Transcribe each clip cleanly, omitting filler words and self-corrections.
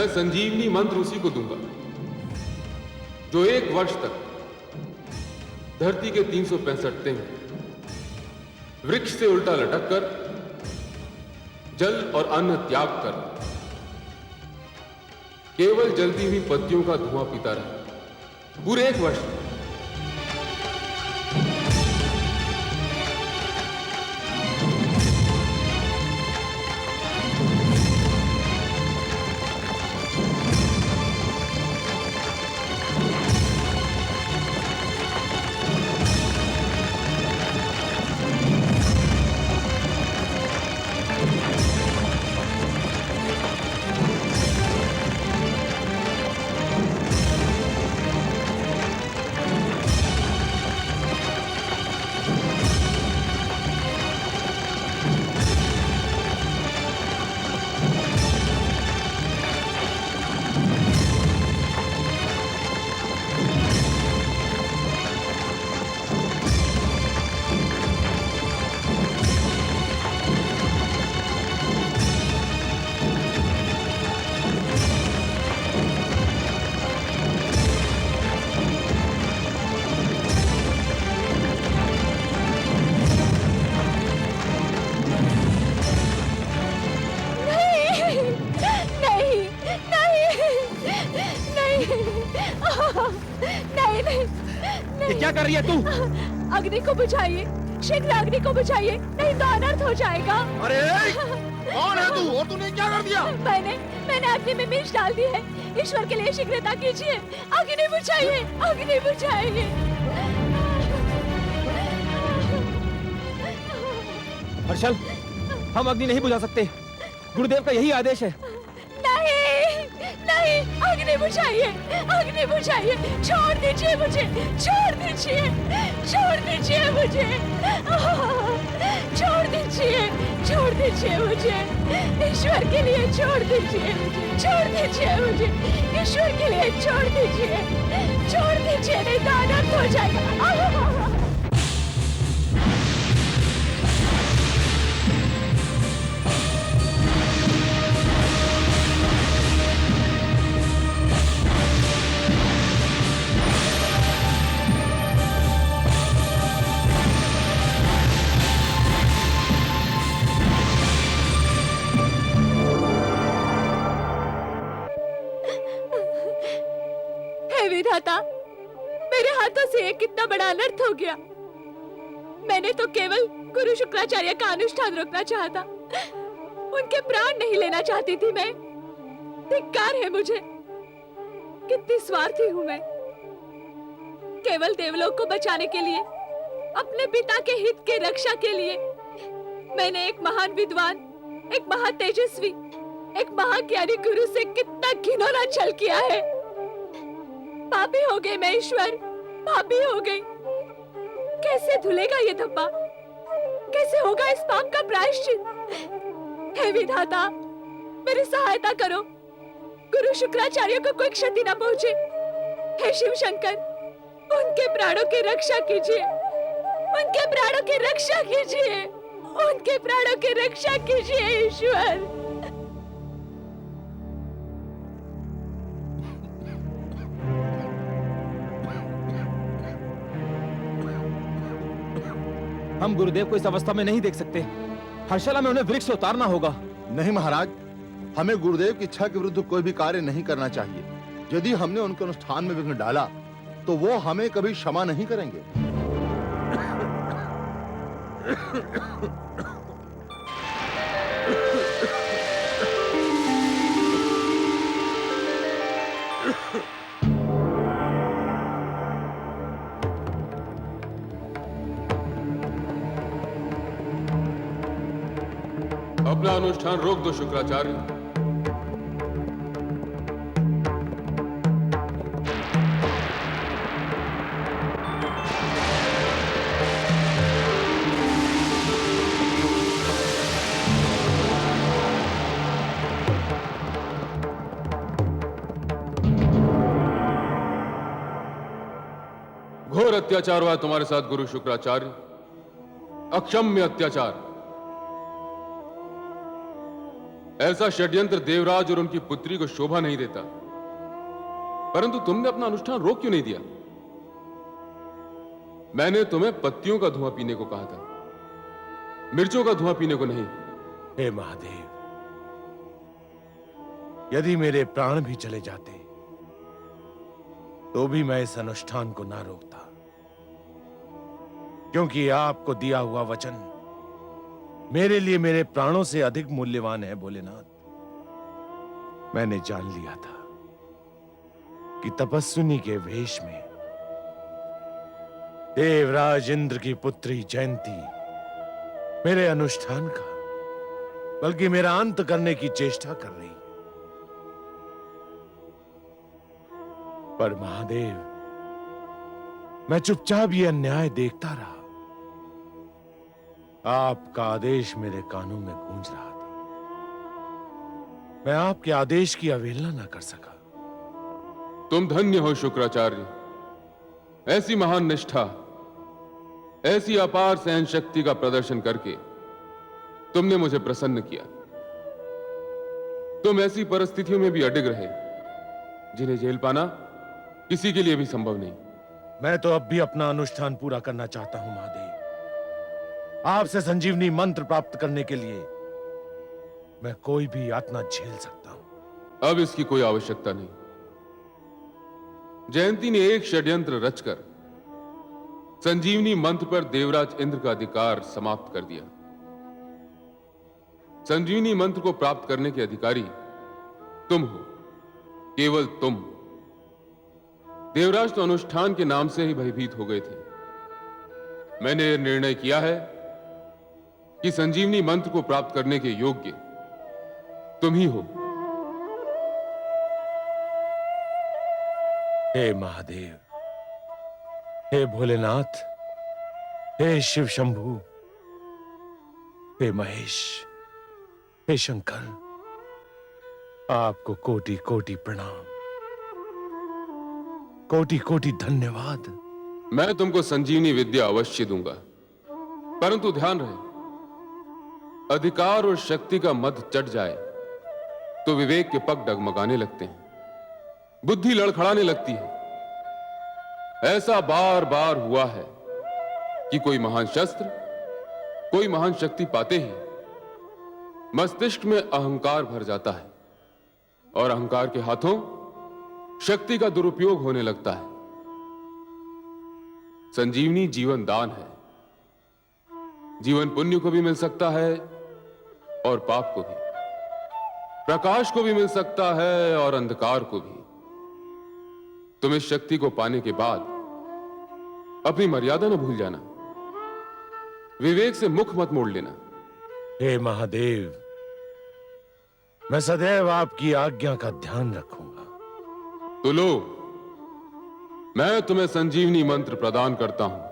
मैं संजीवनी मंत्र उसी को दूंगा जो 1 वर्ष तक धरती के 365 दिन वृक्ष से उल्टा लटक कर जल और अन्न त्याग कर केवल जलती हुई पत्तियों का धुआं पीता रहा पूरे 1 वर्ष। क्या कर रही है तू? अग्नि को बुझाइए, शीघ्र अग्नि को बुझाइए, नहीं तो अनर्थ हो जाएगा। अरे कौन है तू और तूने क्या कर दिया? मैंने अग्नि में मिर्च डाल दी है। ईश्वर के लिए शीघ्रता कीजिए, अग्नि बुझाइए, अग्नि बुझाइए। हर्षल, हम अग्नि नहीं बुझा सकते, गुरुदेव का यही आदेश है। नहीं, अग्नि बुझाइए, अग्नि बुझाइए, छोड़ दीजिए मुझे, छोड़ दीजिए, छोड़ दीजिए मुझे, छोड़ दीजिए, छोड़ दीजिए मुझे, ईश्वर के लिए छोड़ दीजिए, छोड़ दीजिए मुझे, ईश्वर के लिए छोड़ दीजिए, छोड़ दीजिए, नहीं तो अनर्थ हो जाएगा। विधाता, मेरे हाथों से ये कितना बड़ा अनर्थ हो गया। मैंने तो केवल गुरु शुक्राचार्य का अनुष्ठान रोकना चाहा था, उनके प्राण नहीं लेना चाहती थी मैं। धिक्कार है मुझे, कितनी स्वार्थी हूं मैं। केवल देवलोक को बचाने के लिए, अपने पिता के हित के रक्षा के लिए मैंने एक महान विद्वान, एक महातेजस्वी, एक महाज्ञानी गुरु से कितना घिनौना छल किया है। पापी हो गई मैं ईश्वर, पापी हो गई। कैसे धुलेगा ये धब्बा, कैसे होगा इस पाप का प्रायश्चित? हे विधाता, मेरी सहायता करो, गुरु शुक्राचार्य को कोई क्षति न पहुंचे। हे शिव शंकर, उनके प्राणों की रक्षा कीजिए, उनके प्राणों की रक्षा कीजिए, उनके प्राणों की रक्षा कीजिए ईश्वर। हम गुरुदेव को इस अवस्था में नहीं देख सकते। हर्षला में उन्हें वृक्ष से उतारना होगा। नहीं महाराज, हमें गुरुदेव की इच्छा के विरुद्ध कोई भी कार्य नहीं करना चाहिए। यदि हमने उनके अनुष्ठान में विघ्न डाला तो वो हमें कभी क्षमा नहीं करेंगे। अपना अनुष्ठान रोक दो शुक्राचार्य। घोर अत्याचार हुआ तुम्हारे साथ गुरु शुक्राचार्य, अक्षम्य अत्याचार। ऐसा षड्यंत्र देवराज और उनकी पुत्री को शोभा नहीं देता। परंतु तुमने अपना अनुष्ठान रोक क्यों नहीं दिया? मैंने तुम्हें पत्तियों का धुआं पीने को कहा था, मिर्चों का धुआं पीने को नहीं। हे महादेव, यदि मेरे प्राण भी चले जाते तो भी मैं इस अनुष्ठान को ना रोकता, क्योंकि आपको दिया हुआ वचन मेरे लिए मेरे प्राणों से अधिक मूल्यवान है। भोलेनाथ, मैंने जान लिया था कि तपस्विनी के वेश में देवराज इंद्र की पुत्री जयंती मेरे अनुष्ठान का बल्कि मेरा अंत करने की चेष्टा कर रही। पर महादेव, मैं चुपचाप ये अन्याय देखता रहा। आपका आदेश मेरे कानों में गूंज रहा था। मैं आपके आदेश की अवहेलना न कर सका। तुम धन्य हो शुक्राचार्य। ऐसी महान निष्ठा, ऐसी अपार सहन शक्ति का प्रदर्शन करके तुमने मुझे प्रसन्न किया। तुम ऐसी परिस्थितियों में भी अडिग रहे जिन्हें झेल पाना किसी के लिए भी संभव नहीं। मैं तो अब भी अपना अनुष्ठान पूरा करना चाहता हूं महादेव। आपसे संजीवनी मंत्र प्राप्त करने के लिए मैं कोई भी यातना झेल सकता हूं। अब इसकी कोई आवश्यकता नहीं। जयंती ने एक षड्यंत्र रचकर संजीवनी मंत्र पर देवराज इंद्र का अधिकार समाप्त कर दिया। संजीवनी मंत्र को प्राप्त करने के अधिकारी तुम हो, केवल तुम। देवराज तो अनुष्ठान के नाम से ही भयभीत हो गए थे। मैंने यह निर्णय किया है कि संजीवनी मंत्र को प्राप्त करने के योग्य तुम ही हो। हे महादेव, हे भोलेनाथ, हे शिव शंभु, हे महेश, हे शंकर, आपको कोटि कोटि प्रणाम, कोटि कोटि धन्यवाद। मैं तुमको संजीवनी विद्या अवश्य दूंगा, परंतु ध्यान रहे, अधिकार और शक्ति का मद चढ़ जाए तो विवेक के पग डगमगाने लगते हैं, बुद्धि लड़खड़ाने लगती है। ऐसा बार बार हुआ है कि कोई महान शस्त्र, कोई महान शक्ति पाते ही मस्तिष्क में अहंकार भर जाता है और अहंकार के हाथों शक्ति का दुरुपयोग होने लगता है। संजीवनी जीवन दान है। जीवन पुण्य को भी मिल सकता है और पाप को भी, प्रकाश को भी मिल सकता है और अंधकार को भी। तुम इस शक्ति को पाने के बाद अपनी मर्यादा न भूल जाना, विवेक से मुख मत मोड़ लेना। हे महादेव, मैं सदैव आपकी आज्ञा का ध्यान रखूंगा। तो लो, मैं तुम्हें संजीवनी मंत्र प्रदान करता हूं।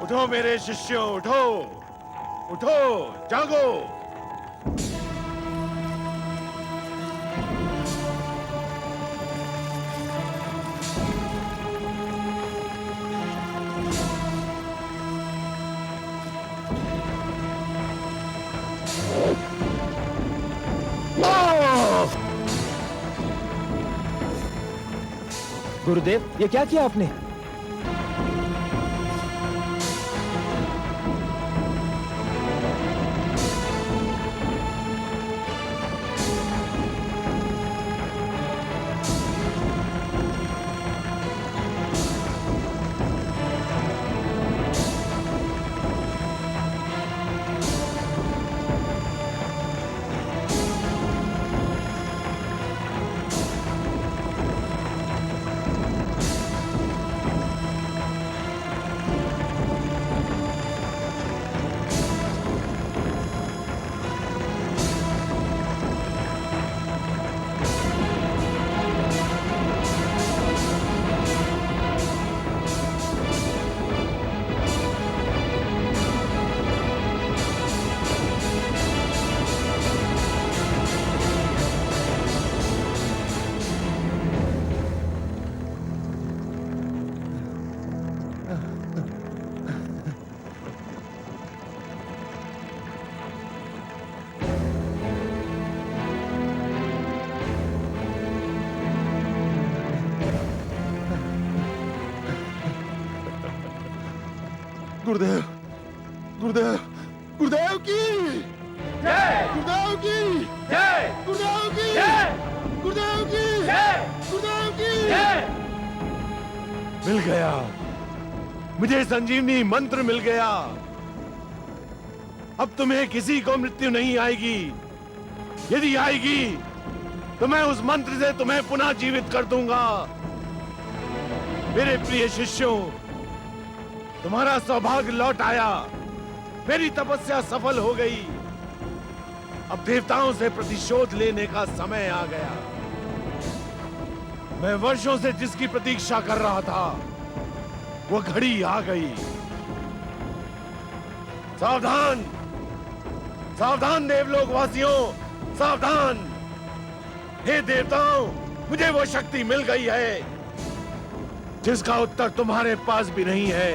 उठो मेरे शिष्यों, उठो, उठो, जागो। गुरुदेव, ये क्या किया आपने? गुरुदेव गुरुदेव गुरुदेव की जय गुरुदेव की जय गुरुदेव की जय गुरुदेव की जय गुरुदेव की जय। मिल गया, मुझे संजीवनी मंत्र मिल गया। अब तुम्हें किसी को मृत्यु नहीं आएगी। यदि आएगी तो मैं उस मंत्र से तुम्हें पुनः जीवित कर दूंगा। मेरे प्रिय शिष्यों, तुम्हारा सौभाग्य लौट आया। मेरी तपस्या सफल हो गई। अब देवताओं से प्रतिशोध लेने का समय आ गया। मैं वर्षों से जिसकी प्रतीक्षा कर रहा था, वो घड़ी आ गई। सावधान, सावधान देवलोक वासियों, सावधान। हे देवताओं, मुझे वो शक्ति मिल गई है जिसका उत्तर तुम्हारे पास भी नहीं है।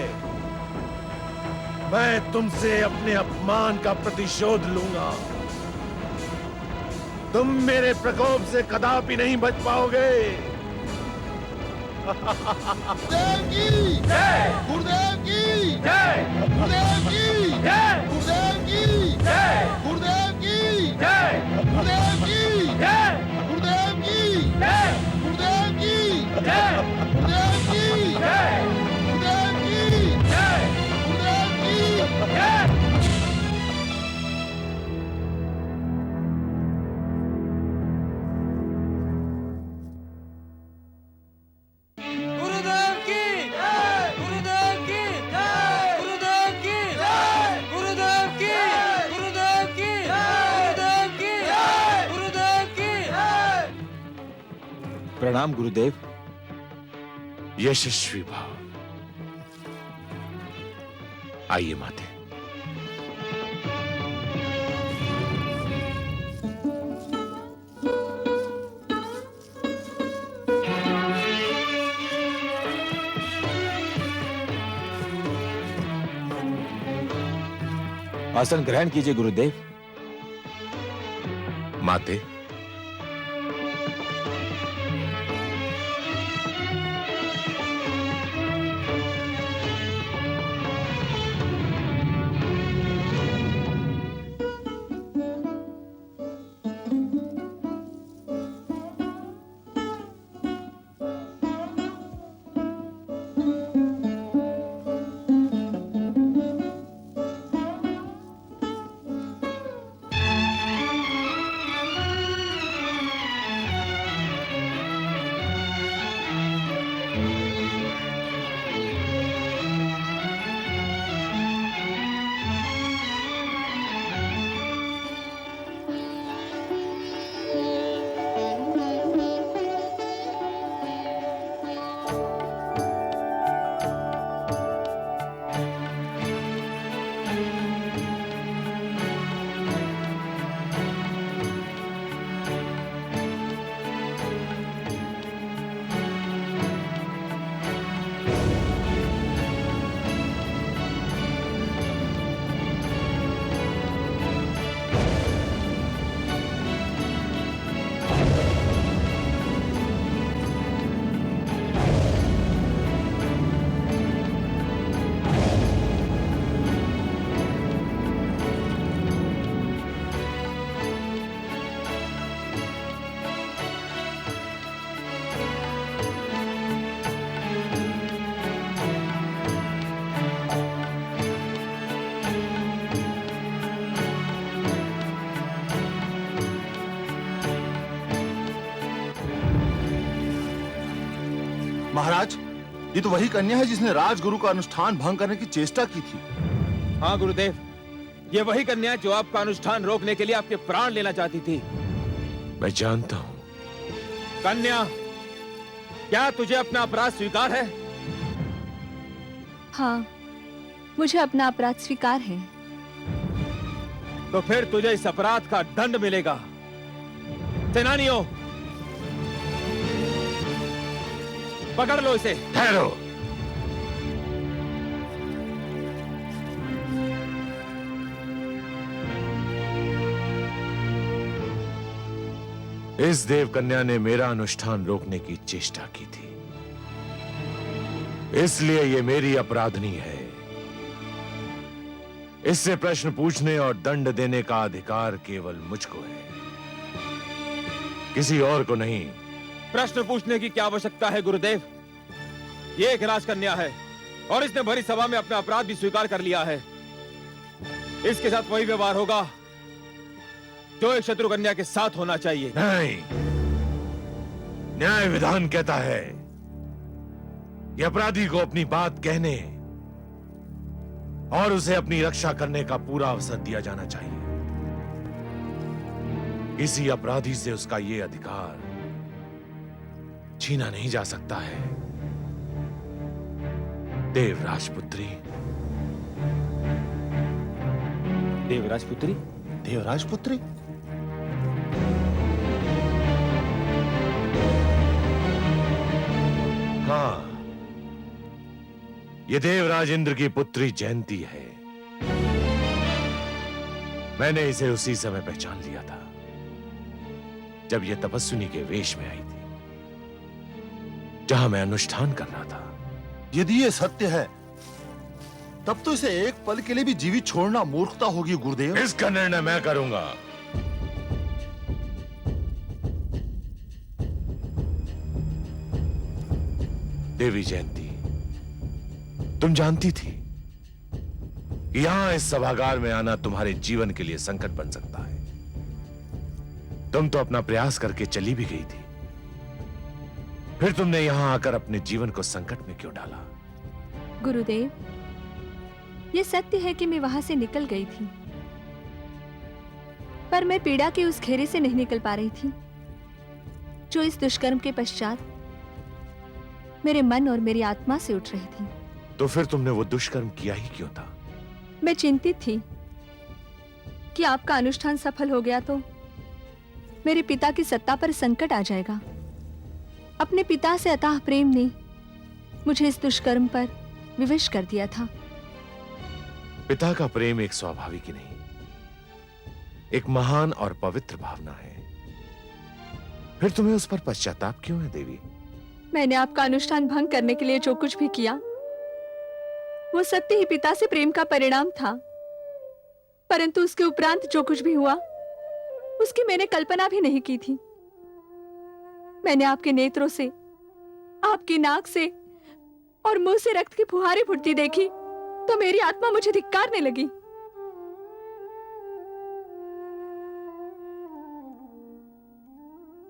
मैं तुमसे अपने अपमान का प्रतिशोध लूंगा। तुम मेरे प्रकोप से कदापि नहीं बच पाओगे। गुरुदेव की जय गुरुदेव की जय गुरुदेव की जय गुरुदेव की जय गुरुदेव की जय गुरुदेव की जय गुरुदेव की जय गुरुदेव की जय गुरुदेव की जय गुरुदेव की जय गुरुदेव की जय। गुरुदेव की जय गुरुदेव की जय गुरुदेव की जय गुरुदेव की गुरुदेव की गुरुदेव की जय गुरुदेव की जय। प्रणाम गुरुदेव। यशस्वी भाव। आइए माते। आसन ग्रहण कीजिए गुरुदेव। माते, महाराज, ये तो वही कन्या है जिसने राजगुरु का अनुष्ठान भंग करने की चेष्टा की थी। हाँ गुरुदेव, ये वही कन्या जो आपका अनुष्ठान रोकने के लिए आपके प्राण लेना चाहती थी। मैं जानता हूं। कन्या, क्या तुझे अपना अपराध स्वीकार है? हाँ, मुझे अपना अपराध स्वीकार है। तो फिर तुझे इस अपराध का दंड मिलेगा। सेनानियों, पकड़ लो इसे। ठहरो। इस देव कन्या ने मेरा अनुष्ठान रोकने की चेष्टा की थी, इसलिए ये मेरी अपराधनी है। इससे प्रश्न पूछने और दंड देने का अधिकार केवल मुझको है, किसी और को नहीं। प्रश्न पूछने की क्या आवश्यकता है गुरुदेव? ये एक राजकन्या है और इसने भरी सभा में अपना अपराध भी स्वीकार कर लिया है। इसके साथ वही व्यवहार होगा जो एक शत्रु कन्या के साथ होना चाहिए। नहीं, न्याय विधान कहता है कि अपराधी को अपनी बात कहने और उसे अपनी रक्षा करने का पूरा अवसर दिया जाना चाहिए। किसी अपराधी से उसका यह अधिकार छीना नहीं जा सकता है। देवराजपुत्री, देवराजपुत्री, देवराजपुत्री? हाँ, ये देवराज इंद्र की पुत्री जयंती है। मैंने इसे उसी समय पहचान लिया था जब यह तपस्विनी के वेश में आई थी, जहां मैं अनुष्ठान कर रहा था। यदि ये सत्य है तब तो इसे एक पल के लिए भी जीवित छोड़ना मूर्खता होगी गुरुदेव। इसका निर्णय मैं करूंगा। देवी जयंती, तुम जानती थी कि यहां इस सभागार में आना तुम्हारे जीवन के लिए संकट बन सकता है। तुम तो अपना प्रयास करके चली भी गई थी, फिर तुमने यहां आकर अपने जीवन को संकट में क्यों डाला? गुरुदेव, ये सत्य है कि मैं वहां से निकल गई थी, पर मैं पीड़ा के उस घेरे से नहीं निकल पा रही थी जो इस दुष्कर्म के पश्चात मेरे मन और मेरी आत्मा से उठ रही थी। तो फिर तुमने वो दुष्कर्म किया ही क्यों था? मैं चिंतित थी कि आपका अनुष्ठान सफल हो गया तो मेरे पिता की सत्ता पर संकट आ जाएगा। अपने पिता से अथाह प्रेम ने मुझे इस दुष्कर्म पर विवश कर दिया था। पिता का प्रेम एक स्वाभाविक ही नहीं, एक महान और पवित्र भावना है। फिर तुम्हें उस पर पश्चाताप क्यों है देवी? मैंने आपका अनुष्ठान भंग करने के लिए जो कुछ भी किया वो सत्य ही पिता से प्रेम का परिणाम था, परंतु उसके उपरांत जो कुछ भी हुआ उसकी मैंने कल्पना भी नहीं की थी। मैंने आपके नेत्रों से, आपकी नाक से और मुंह से रक्त की फुहारें फूटती देखी तो मेरी आत्मा मुझे धिक्कारने लगी।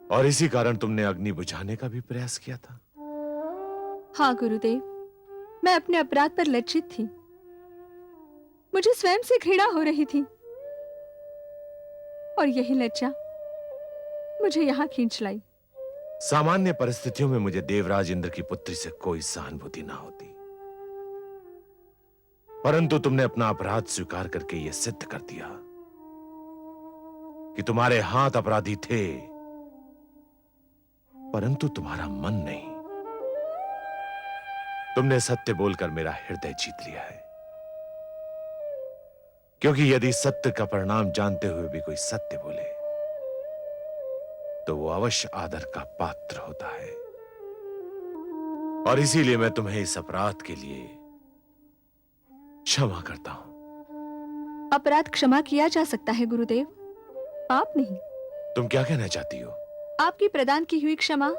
और इसी कारण तुमने अग्नि बुझाने का भी प्रयास किया था? हाँ गुरुदेव, मैं अपने अपराध पर लज्जित थी। मुझे स्वयं से घृणा हो रही थी और यही लज्जा मुझे यहां खींच लाई। सामान्य परिस्थितियों में मुझे देवराज इंद्र की पुत्री से कोई सहानुभूति ना होती, परंतु तुमने अपना अपराध स्वीकार करके यह सिद्ध कर दिया कि तुम्हारे हाथ अपराधी थे, परंतु तुम्हारा मन नहीं। तुमने सत्य बोलकर मेरा हृदय जीत लिया है, क्योंकि यदि सत्य का परिणाम जानते हुए भी कोई सत्य बोले तो वो अवश्य आदर का पात्र होता है। और इसीलिए मैं तुम्हें इस अपराध के लिए क्षमा करता हूं। अपराध क्षमा किया जा सकता है गुरुदेव, पाप नहीं। तुम क्या कहना चाहती हो? आपकी प्रदान की हुई क्षमा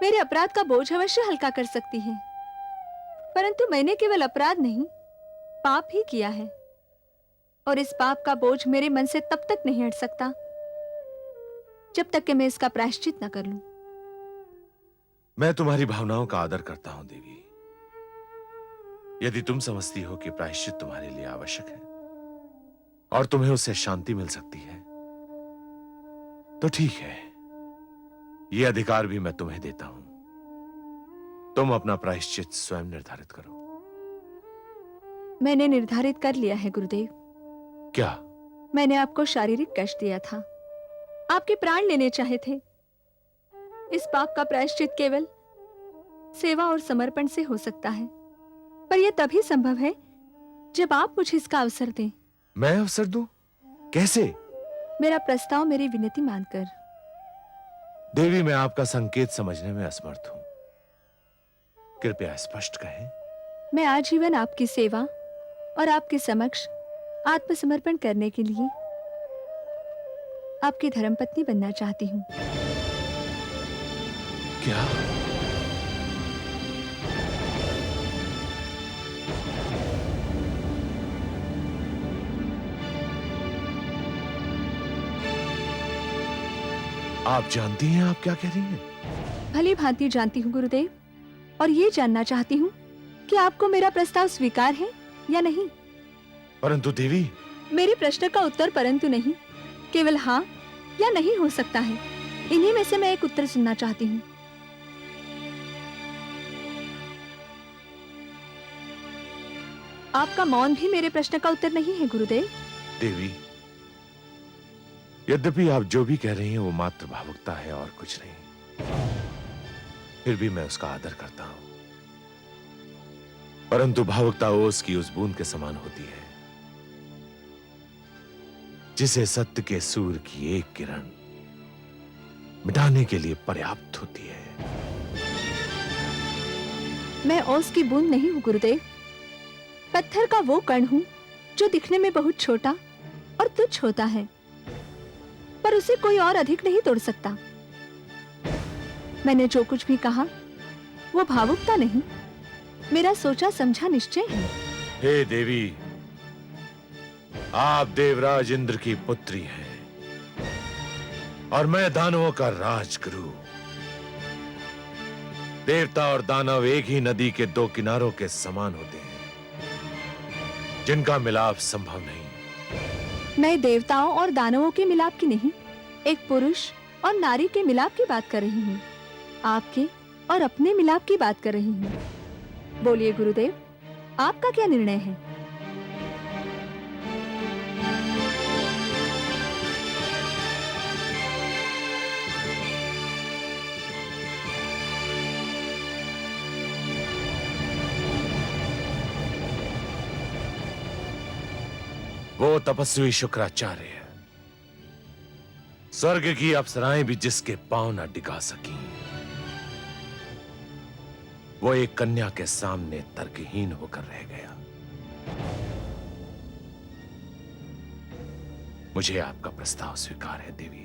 मेरे अपराध का बोझ अवश्य हल्का कर सकती है, परंतु मैंने केवल अपराध नहीं, पाप ही किया है और इस पाप का बोझ मेरे मन से तब तक नहीं हट सकता जब तक कि मैं इसका प्रायश्चित न कर लूं। मैं तुम्हारी भावनाओं का आदर करता हूं देवी। यदि तुम समझती हो कि प्रायश्चित तुम्हारे लिए आवश्यक है और तुम्हें उससे शांति मिल सकती है तो ठीक है, यह अधिकार भी मैं तुम्हें देता हूं। तुम अपना प्रायश्चित स्वयं निर्धारित करो। मैंने निर्धारित कर लिया है गुरुदेव। क्या? मैंने आपको शारीरिक कष्ट दिया था, आपके प्राण लेने चाहे थे। इस पाप का प्रायश्चित केवल सेवा और समर्पण से हो सकता है, पर यह तभी संभव है जब आप मुझे इसका अवसर दें। मैं अवसर दूं? कैसे? मेरा प्रस्ताव मेरी विनती मानकर। देवी, मैं आपका संकेत समझने में असमर्थ हूं, कृपया स्पष्ट कहें। मैं आजीवन आपकी सेवा और आपके समक्ष आत्मसमर्पण करने के लिए आपकी धर्मपत्नी बनना चाहती हूँ। क्या? आप जानती हैं आप क्या कह रही हैं? भली भांति जानती हूँ गुरुदेव, और ये जानना चाहती हूँ कि आपको मेरा प्रस्ताव स्वीकार है या नहीं। परंतु देवी, मेरे प्रश्न का उत्तर परंतु नहीं, केवल हाँ या नहीं हो सकता है। इन्हीं में से मैं एक उत्तर सुनना चाहती हूँ। आपका मौन भी मेरे प्रश्न का उत्तर नहीं है गुरुदेव। देवी, यद्यपि आप जो भी कह रही हैं वो मात्र भावुकता है और कुछ नहीं, फिर भी मैं उसका आदर करता हूं। परंतु भावुकता ओस की उस बूंद के समान होती है जिसे सत्य के सूर्य की एक किरण मिटाने के लिए पर्याप्त होती है। मैं ओस की बूंद नहीं हूँ गुरुदेव, पत्थर का वो कण हूँ जो दिखने में बहुत छोटा और तुच्छ होता है, पर उसे कोई और अधिक नहीं तोड़ सकता। मैंने जो कुछ भी कहा वो भावुकता नहीं, मेरा सोचा समझा निश्चय है। हे देवी, आप देवराज इंद्र की पुत्री हैं और मैं दानवों का राजगुरु। देवता और दानव एक ही नदी के दो किनारों के समान होते हैं जिनका मिलाप संभव नहीं। मैं देवताओं और दानवों के मिलाप की नहीं, एक पुरुष और नारी के मिलाप की बात कर रही हूँ। आपके और अपने मिलाप की बात कर रही हूँ। बोलिए गुरुदेव, आपका क्या निर्णय है? वो तपस्वी शुक्राचार्य, स्वर्ग की अप्सराएं भी जिसके पांव न डिगा सकी, वो एक कन्या के सामने तर्कहीन होकर रह गया। मुझे आपका प्रस्ताव स्वीकार है देवी।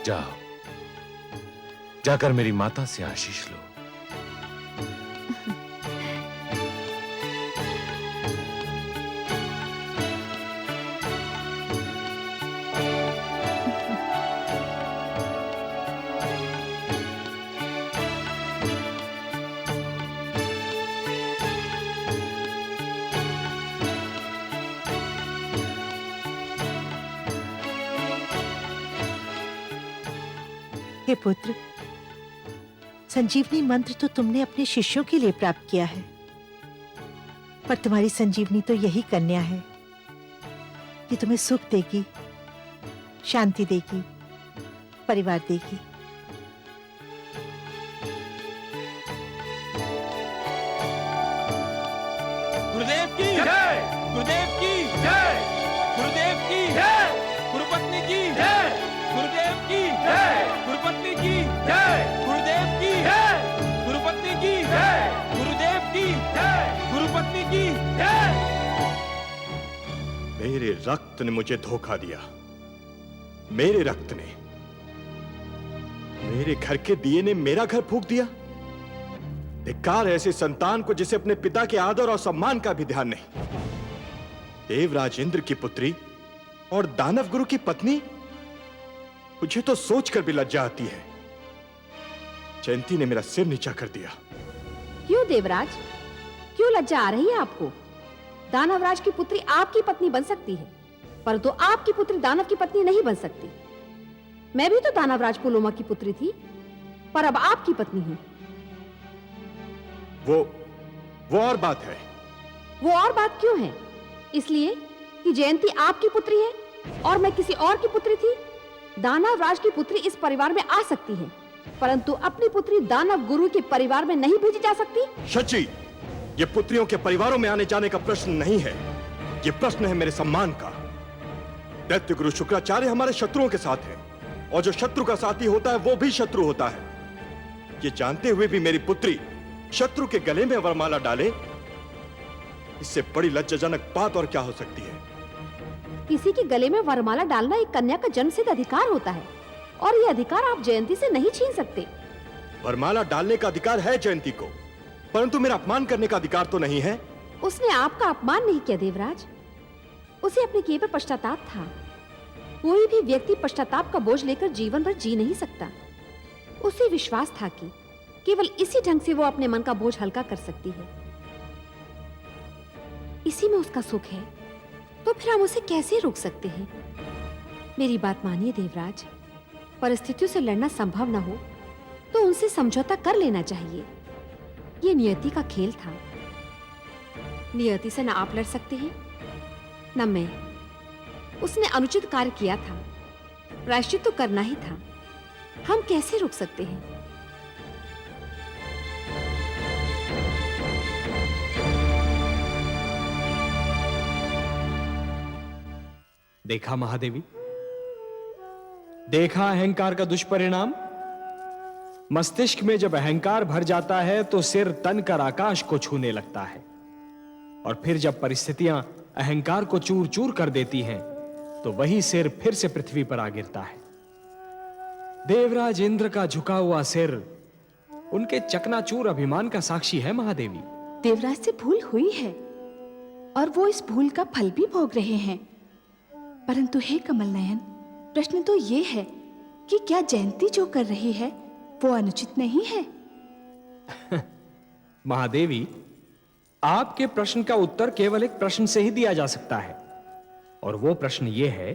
जाओ, जाकर मेरी माता से आशीष लो। हे पुत्र, संजीवनी मंत्र तो तुमने अपने शिष्यों के लिए प्राप्त किया है, पर तुम्हारी संजीवनी तो यही कन्या है कि तुम्हें सुख देगी, शांति देगी, परिवार देगी। गुरुदेव की जय, गुरुदेव की जय, गुरुदेव की जय, गुरुपत्नी की जय, गुरुदेव की जय, गुरुपत्नी की जय, गुरुदेव की जय, गुरुपत्नी की जय, गुरुदेव की जय, गुरुपत्नी की जय। मेरे रक्त ने मुझे धोखा दिया। मेरे रक्त ने, मेरे घर के दिए ने मेरा घर फूंक दिया। धिक्कार है ऐसे संतान को जिसे अपने पिता के आदर और सम्मान का भी ध्यान नहीं। देवराज इंद्र की पुत्री और दानव गुरु की पत्नी, मुझे तो सोचकर भी लज्जा आती है। जयंती ने मेरा सिर नीचा कर दिया। क्यों देवराज, क्यों लज्जा आ रही है आपको? दानवराज की पुत्री आपकी पत्नी बन सकती है, परंतु आपकी पुत्री दानव की पत्नी नहीं बन सकती। मैं भी तो दानवराज पुलोमा की पुत्री थी, पर अब आपकी पत्नी हूं। वो और बात है। वो और बात क्यों है? इसलिए कि जयंती आपकी पुत्री है और मैं किसी और की पुत्री थी। दानवराज की पुत्री इस परिवार में आ सकती है, परंतु अपनी पुत्री दानव गुरु के परिवार में नहीं भेजी जा सकती। शची, ये पुत्रियों के परिवारों में आने जाने का प्रश्न नहीं है, ये प्रश्न है मेरे सम्मान का। दैत्य गुरु शुक्राचार्य हमारे शत्रुओं के साथ है, और जो शत्रु का साथी होता है वो भी शत्रु होता है। ये जानते हुए भी मेरी पुत्री शत्रु के गले में वरमाला डाले, इससे बड़ी लज्जाजनक बात और क्या हो सकती है? किसी के गले में वरमाला डालना एक कन्या का जन्मसिद्ध अधिकार होता है और ये अधिकार आप जयंती से नहीं छीन सकते। वरमाला डालने का अधिकार है जयंती को, परंतु मेरा अपमान करने का अधिकार तो नहीं है। उसने आपका अपमान नहीं किया देवराज, उसे अपने किए पर पश्चाताप था। कोई भी व्यक्ति पश्चाताप का बोझ लेकर जीवन भर जी नहीं सकता। उसे विश्वास था कि केवल इसी ढंग से वो अपने मन का बोझ हल्का कर सकती है। इसी में उसका सुख है, तो फिर हम उसे कैसे रोक सकते हैं? मेरी बात मानिए देवराज, परिस्थितियों से लड़ना संभव न हो तो उनसे समझौता कर लेना चाहिए। ये नियति का खेल था। नियति से न आप लड़ सकते हैं न मैं। उसने अनुचित कार्य किया था, प्रायश्चित तो करना ही था। हम कैसे रोक सकते हैं? देखा महादेवी, देखा अहंकार का दुष्परिणाम। मस्तिष्क में जब अहंकार भर जाता है तो सिर तन कर आकाश को छूने लगता है, और फिर जब परिस्थितियां अहंकार को चूर चूर कर देती हैं तो वही सिर फिर से पृथ्वी पर आ गिरता है। देवराज इंद्र का झुका हुआ सिर उनके चकनाचूर अभिमान का साक्षी है महादेवी। देवराज से भूल हुई है और वो इस भूल का फल भी भोग रहे हैं। परंतु हे कमल नयन, प्रश्न तो ये है कि क्या जयंती जो कर रही है वो अनुचित नहीं है? महादेवी, आपके प्रश्न का उत्तर केवल एक प्रश्न से ही दिया जा सकता है, और वो प्रश्न ये है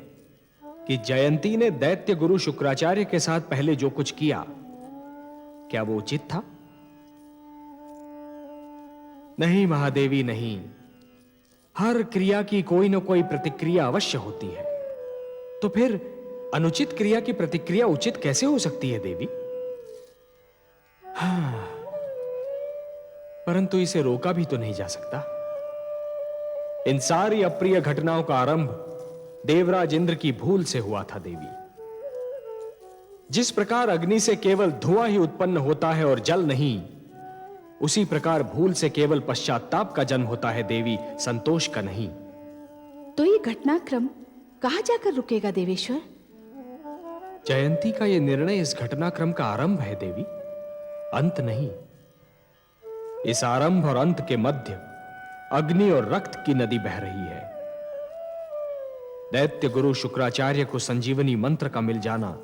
कि जयंती ने दैत्य गुरु शुक्राचार्य के साथ पहले जो कुछ किया, क्या वो उचित था? नहीं महादेवी, नहीं। हर क्रिया की कोई न कोई प्रतिक्रिया अवश्य होती है, तो फिर अनुचित क्रिया की प्रतिक्रिया उचित कैसे हो सकती है देवी? हाँ, परंतु इसे रोका भी तो नहीं जा सकता। इन सारी अप्रिय घटनाओं का आरंभ देवराज इंद्र की भूल से हुआ था देवी। जिस प्रकार अग्नि से केवल धुआं ही उत्पन्न होता है और जल नहीं, उसी प्रकार भूल से केवल पश्चाताप का जन्म होता है देवी, संतोष का नहीं। तो ये घटनाक्रम कहां जाकर रुकेगा देवेश्वर? जयंती का यह निर्णय इस घटनाक्रम का आरंभ है देवी, अंत नहीं। इस आरंभ और अंत के मध्य अग्नि और रक्त की नदी बह रही है। दैत्य गुरु शुक्राचार्य को संजीवनी मंत्र का मिल जाना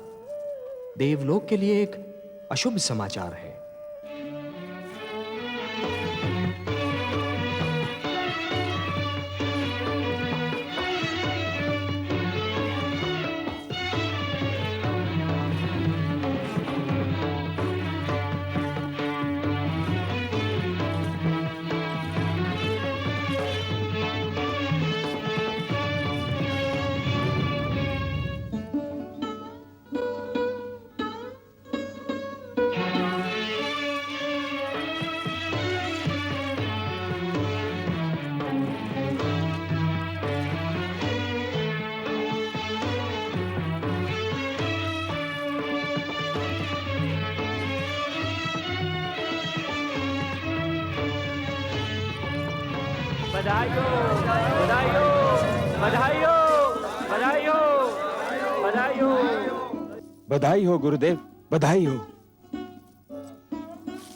देवलोक के लिए एक अशुभ समाचार है। बधाई हो, बधाई हो, बधाई हो, बधाई हो, बधाई हो। बधाई हो गुरुदेव, बधाई हो।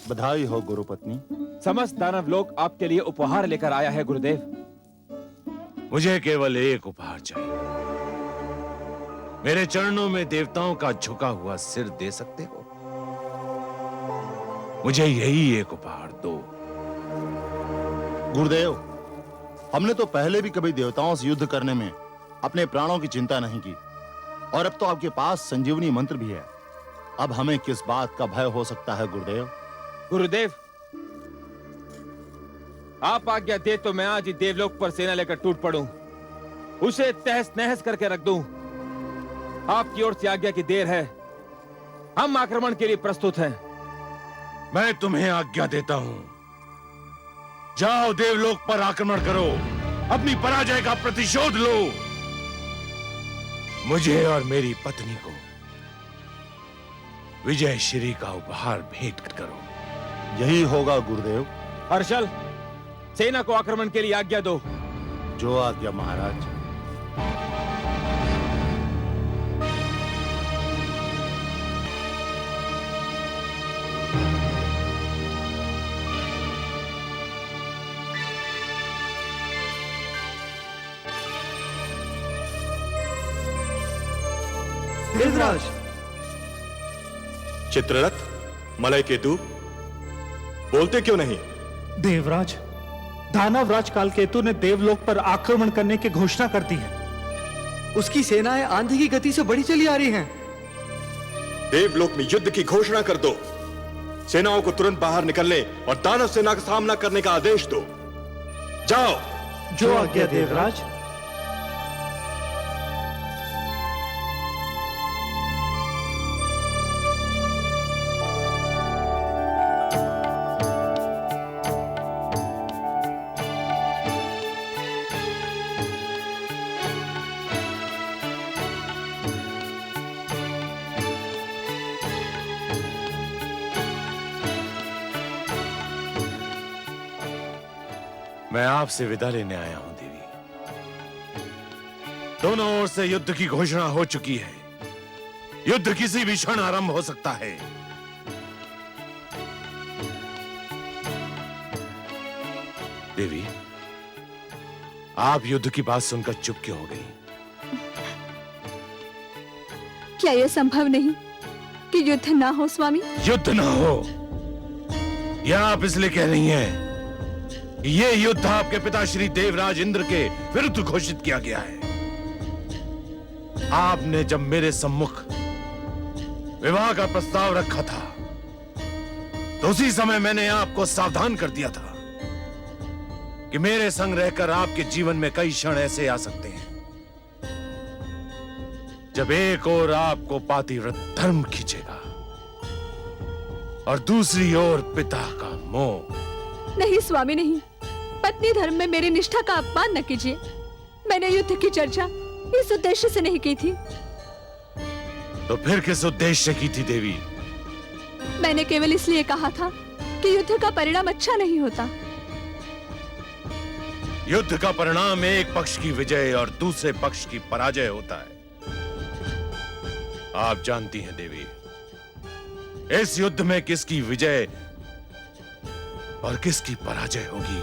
बधाई हो गुरुपत्नी। समस्त दानव लोक आपके लिए उपहार लेकर आया है गुरुदेव। मुझे केवल एक उपहार चाहिए। मेरे चरणों में देवताओं का झुका हुआ सिर दे सकते हो? मुझे यही एक उपहार दो। गुरुदेव, हमने तो पहले भी कभी देवताओं से युद्ध करने में अपने प्राणों की चिंता नहीं की, और अब तो आपके पास संजीवनी मंत्र भी है। अब हमें किस बात का भय हो सकता है गुरुदेव? गुरुदेव, आप आज्ञा दे तो मैं आज ही देवलोक पर सेना लेकर टूट पड़ूं, उसे तहस नहस करके रख दूं। आपकी ओर से आज्ञा की देर है, हम आक्रमण के लिए प्रस्तुत हैं। मैं तुम्हें आज्ञा देता हूं, जाओ देवलोक पर आक्रमण करो, अपनी पराजय का प्रतिशोध लो। मुझे और मेरी पत्नी को विजय श्री का उपहार भेंट करो। यही होगा गुरुदेव। हर्षल, सेना को आक्रमण के लिए आज्ञा दो। जो आज्ञा महाराज। देवराज। चित्ररथ, मलय केतु, बोलते क्यों नहीं? देवराज, दानव राज कालकेतु ने देवलोक पर आक्रमण करने की घोषणा कर दी है। उसकी सेनाएं आंधी की गति से बढ़ी चली आ रही हैं। देवलोक में युद्ध की घोषणा कर दो। सेनाओं को तुरंत बाहर निकलने और दानव सेना का सामना करने का आदेश दो। जाओ। जो आज्ञा देवराज। मैं आपसे विदा लेने आया हूं देवी। दोनों ओर से युद्ध की घोषणा हो चुकी है। युद्ध किसी भी क्षण आरंभ हो सकता है। देवी, आप युद्ध की बात सुनकर चुप क्यों हो गई? क्या यह संभव नहीं कि युद्ध ना हो स्वामी? युद्ध ना हो यह आप इसलिए कह रही हैं कि ये युद्ध आपके पिता श्री देवराज इंद्र के विरुद्ध घोषित किया गया है। आपने जब मेरे सम्मुख विवाह का प्रस्ताव रखा था तो उसी समय मैंने आपको सावधान कर दिया था कि मेरे संग रहकर आपके जीवन में कई क्षण ऐसे आ सकते हैं जब एक ओर आपको पातिव्रत धर्म खींचेगा और दूसरी ओर पिता का मोह। नहीं स्वामी नहीं, पत्नी धर्म में मेरी निष्ठा का अपमान न कीजिए। मैंने युद्ध की चर्चा इस उद्देश्य से नहीं की थी। तो फिर किस उद्देश्य की थी देवी? मैंने केवल इसलिए कहा था कि युद्ध का परिणाम अच्छा नहीं होता। युद्ध का परिणाम एक पक्ष की विजय और दूसरे पक्ष की पराजय होता है। आप जानती हैं देवी, इस युद्ध में किसकी विजय और किसकी पराजय होगी?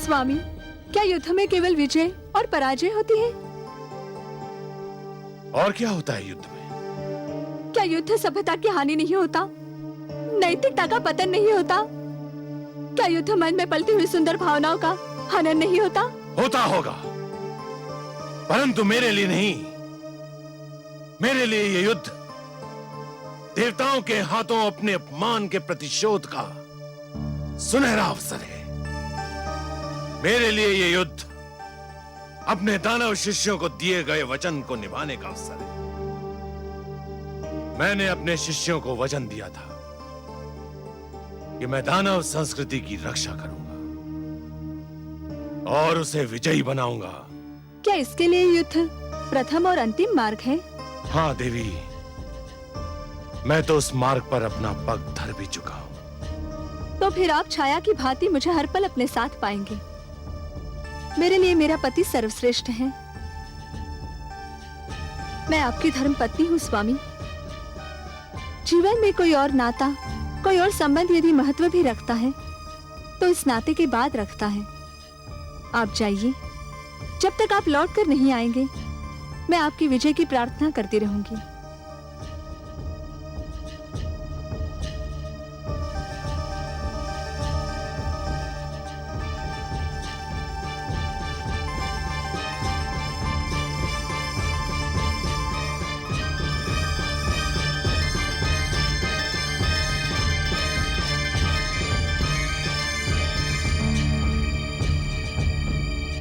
स्वामी, क्या युद्ध में केवल विजय और पराजय होती है? और क्या होता है युद्ध में? क्या युद्ध सभ्यता की हानि नहीं होता? नैतिकता का पतन नहीं होता? क्या युद्ध मन में पलती हुई सुंदर भावनाओं का हनन नहीं होता? होता होगा, परंतु मेरे लिए नहीं। मेरे लिए ये युद्ध देवताओं के हाथों अपने अपमान के प्रतिशोध का सुनहरा अवसर है। मेरे लिए ये युद्ध अपने दानव शिष्यों को दिए गए वचन को निभाने का अवसर है। मैंने अपने शिष्यों को वचन दिया था कि मैं दानव संस्कृति की रक्षा करूंगा और उसे विजयी बनाऊंगा। क्या इसके लिए युद्ध प्रथम और अंतिम मार्ग है? हाँ देवी, मैं तो उस मार्ग पर अपना पग धर भी चुका हूं। तो फिर आप छाया की भांति मुझे हर पल अपने साथ पाएंगे। मेरे लिए मेरा पति सर्वश्रेष्ठ है। मैं आपकी धर्म पत्नी हूँ स्वामी। जीवन में कोई और नाता, कोई और संबंध यदि महत्व भी रखता है तो इस नाते के बाद रखता है। आप जाइए, जब तक आप लौट कर नहीं आएंगे मैं आपकी विजय की प्रार्थना करती रहूंगी।